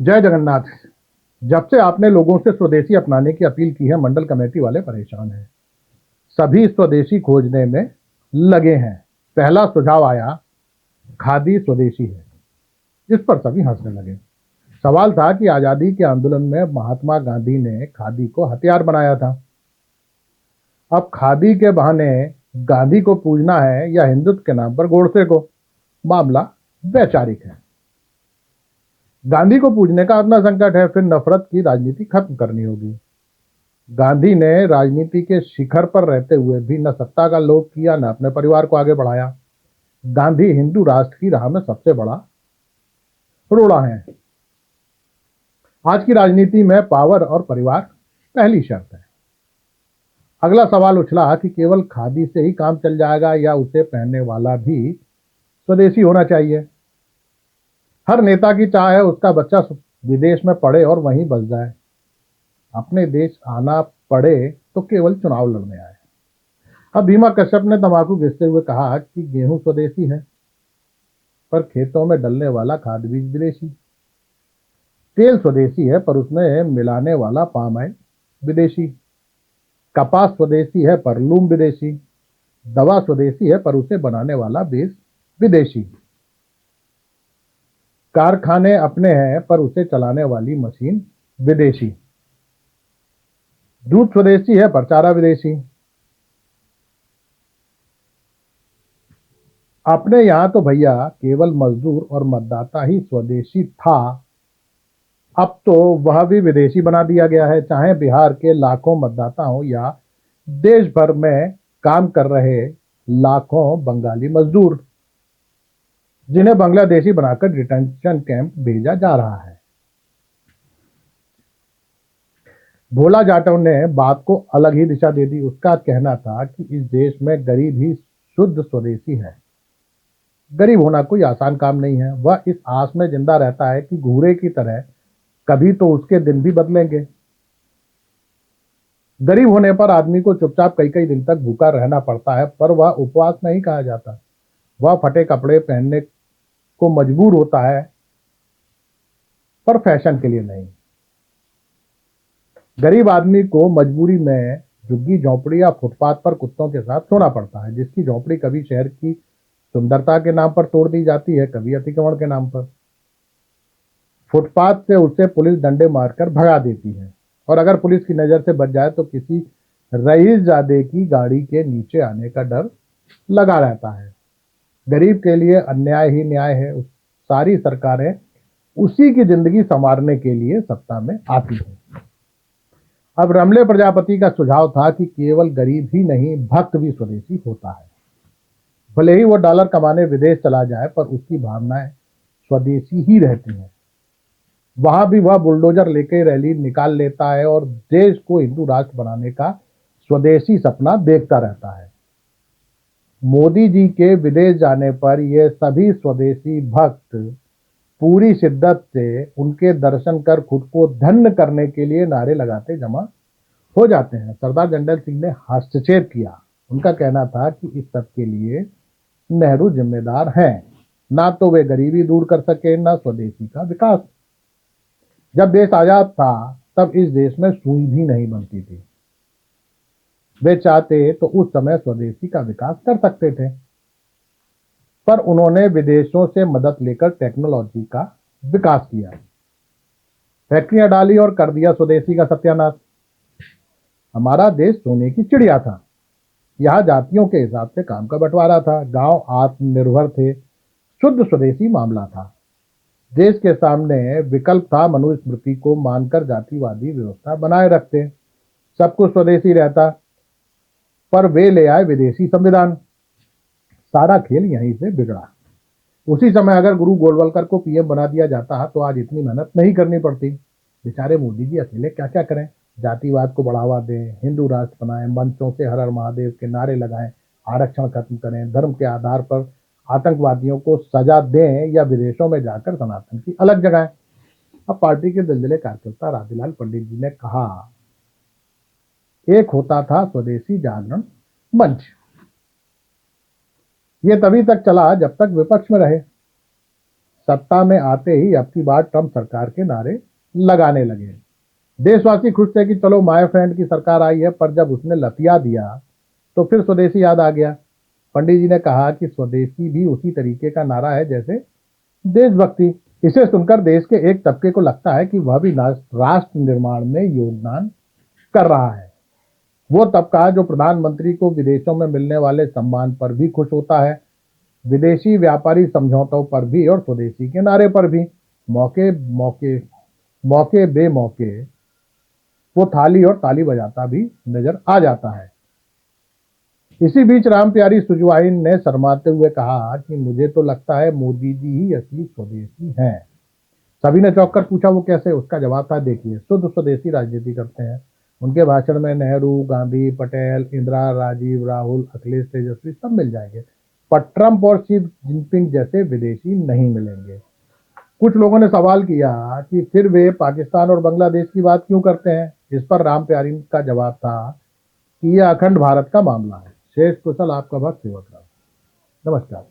जय जगन्नाथ। जब से आपने लोगों से स्वदेशी अपनाने की अपील की है, मंडल कमेटी वाले परेशान हैं। सभी स्वदेशी खोजने में लगे हैं। पहला सुझाव आया, खादी स्वदेशी है। इस पर सभी हंसने लगे। सवाल था कि आजादी के आंदोलन में महात्मा गांधी ने खादी को हथियार बनाया था। अब खादी के बहाने गांधी को पूजना है या हिंदुत्व के नाम पर गोडसे को। मामला वैचारिक है। गांधी को पूजने का अपना संकट है, फिर नफरत की राजनीति खत्म करनी होगी। गांधी ने राजनीति के शिखर पर रहते हुए भी न सत्ता का लोभ किया, न अपने परिवार को आगे बढ़ाया। गांधी हिंदू राष्ट्र की राह में सबसे बड़ा रोड़ा है। आज की राजनीति में पावर और परिवार पहली शर्त है। अगला सवाल उछला कि केवल खादी से ही काम चल जाएगा या उसे पहनने वाला भी स्वदेशी होना चाहिए। हर नेता की चाह है उसका बच्चा विदेश में पढ़े और वहीं बस जाए। अपने देश आना पड़े तो केवल चुनाव लड़ने आए। अब भीमा कश्यप ने तंबाकू घिसते हुए कहा कि गेहूं स्वदेशी है, पर खेतों में डलने वाला खाद बीज विदेशी। तेल स्वदेशी है, पर उसमें मिलाने वाला पाम ऑयल विदेशी। कपास स्वदेशी है, पर लूम विदेशी। दवा स्वदेशी है, पर उसे बनाने वाला बेस विदेशी। कारखाने अपने हैं, पर उसे चलाने वाली मशीन विदेशी। दूध स्वदेशी है, पर चारा विदेशी। अपने यहां तो भैया केवल मजदूर और मतदाता ही स्वदेशी था, अब तो वह भी विदेशी बना दिया गया है। चाहे बिहार के लाखों मतदाता हो या देश भर में काम कर रहे लाखों बंगाली मजदूर, जिन्हें बांग्लादेशी बनाकर डिटेंशन कैंप भेजा जा रहा है। भोला जाटव ने बात को अलग ही दिशा दे दी। उसका कहना था कि इस देश में गरीब ही शुद्ध स्वदेशी है। गरीब होना कोई आसान काम नहीं है। वह इस आस में जिंदा रहता है कि घूरे की तरह कभी तो उसके दिन भी बदलेंगे। गरीब होने पर आदमी को चुपचाप कई कई दिन तक भूखा रहना पड़ता है, पर वह उपवास नहीं कहा जाता। वह फटे कपड़े पहनने को मजबूर होता है, पर फैशन के लिए नहीं। गरीब आदमी को मजबूरी में झुग्गी झोंपड़ी या फुटपाथ पर कुत्तों के साथ सोना पड़ता है, जिसकी झोंपड़ी कभी शहर की सुंदरता के नाम पर तोड़ दी जाती है, कभी अतिक्रमण के नाम पर। फुटपाथ से उसे पुलिस डंडे मारकर भगा देती है, और अगर पुलिस की नजर से बच जाए तो किसी रईसजादे की गाड़ी के नीचे आने का डर लगा रहता है। गरीब के लिए अन्याय ही न्याय है। सारी सरकारें उसी की जिंदगी संवारने के लिए सत्ता में आती हैं। अब रमले प्रजापति का सुझाव था कि केवल गरीब ही नहीं, भक्त भी स्वदेशी होता है। भले ही वो डॉलर कमाने विदेश चला जाए, पर उसकी भावनाएं स्वदेशी ही रहती हैं। वहां भी वह बुलडोजर लेके रैली निकाल लेता है और देश को हिंदू राष्ट्र बनाने का स्वदेशी सपना देखता रहता है। मोदी जी के विदेश जाने पर ये सभी स्वदेशी भक्त पूरी शिद्दत से उनके दर्शन कर खुद को धन्य करने के लिए नारे लगाते जमा हो जाते हैं। सरदार जंडल सिंह ने हस्तक्षेप किया। उनका कहना था कि इस सब के लिए नेहरू जिम्मेदार हैं। ना तो वे गरीबी दूर कर सके, ना स्वदेशी का विकास। जब देश आजाद था तब इस देश में सुई भी नहीं बनती थी। वे चाहते तो उस समय स्वदेशी का विकास कर सकते थे, पर उन्होंने विदेशों से मदद लेकर टेक्नोलॉजी का विकास किया, फैक्ट्रियां डाली और कर दिया स्वदेशी का सत्यानाश। हमारा देश सोने की चिड़िया था। यहाँ जातियों के हिसाब से काम का बंटवारा था। गांव आत्मनिर्भर थे। शुद्ध स्वदेशी मामला था। देश के सामने विकल्प था, मनुस्मृति को मानकर जातिवादी व्यवस्था बनाए रखते, सब कुछ स्वदेशी रहता, पर वे ले आए विदेशी संविधान। सारा खेल यहीं से बिगड़ा। उसी समय अगर गुरु गोलवलकर को पीएम बना दिया जाता तो आज इतनी मेहनत नहीं करनी पड़ती। बेचारे मोदी जी अकेले क्या क्या करें। जातिवाद को बढ़ावा दें, हिंदू राष्ट्र बनाएं, मंचों से हर हर महादेव के नारे लगाएं, आरक्षण खत्म करें, धर्म के आधार पर आतंकवादियों को सजा दें या विदेशों में जाकर सनातन की अलग जगाएं। अब पार्टी के दलदले कार्यकर्ता राधेलाल पंडित जी ने कहा, एक होता था स्वदेशी जागरण मंच। ये तभी तक चला जब तक विपक्ष में रहे। सत्ता में आते ही अब की बार ट्रंप सरकार के नारे लगाने लगे। देशवासी खुश थे कि चलो माय फ्रेंड की सरकार आई है, पर जब उसने लतिया दिया तो फिर स्वदेशी याद आ गया। पंडित जी ने कहा कि स्वदेशी भी उसी तरीके का नारा है जैसे देशभक्ति। इसे सुनकर देश के एक तबके को लगता है कि वह भी राष्ट्र निर्माण में योगदान कर रहा है। वो तबका जो प्रधानमंत्री को विदेशों में मिलने वाले सम्मान पर भी खुश होता है, विदेशी व्यापारी समझौतों पर भी और स्वदेशी के नारे पर भी। मौके मौके मौके बेमौके वो थाली और ताली बजाता भी नजर आ जाता है। इसी बीच रामप्यारी सुजवाइन ने शर्माते हुए कहा कि मुझे तो लगता है मोदी जी ही असली स्वदेशी हैं। सभी ने चौंक कर पूछा वो कैसे। उसका जवाब था, देखिए, शुद्ध स्वदेशी राजनीति करते हैं। उनके भाषण में नेहरू, गांधी, पटेल, इंदिरा, राजीव, राहुल, अखिलेश, तेजस्वी सब मिल जाएंगे, पर ट्रंप और शी जिनपिंग जैसे विदेशी नहीं मिलेंगे। कुछ लोगों ने सवाल किया कि फिर वे पाकिस्तान और बांग्लादेश की बात क्यों करते हैं। इस पर रामप्यारी का जवाब था कि यह अखंड भारत का मामला है। शेष कुशल आपका भक्त सेवक राम। नमस्कार।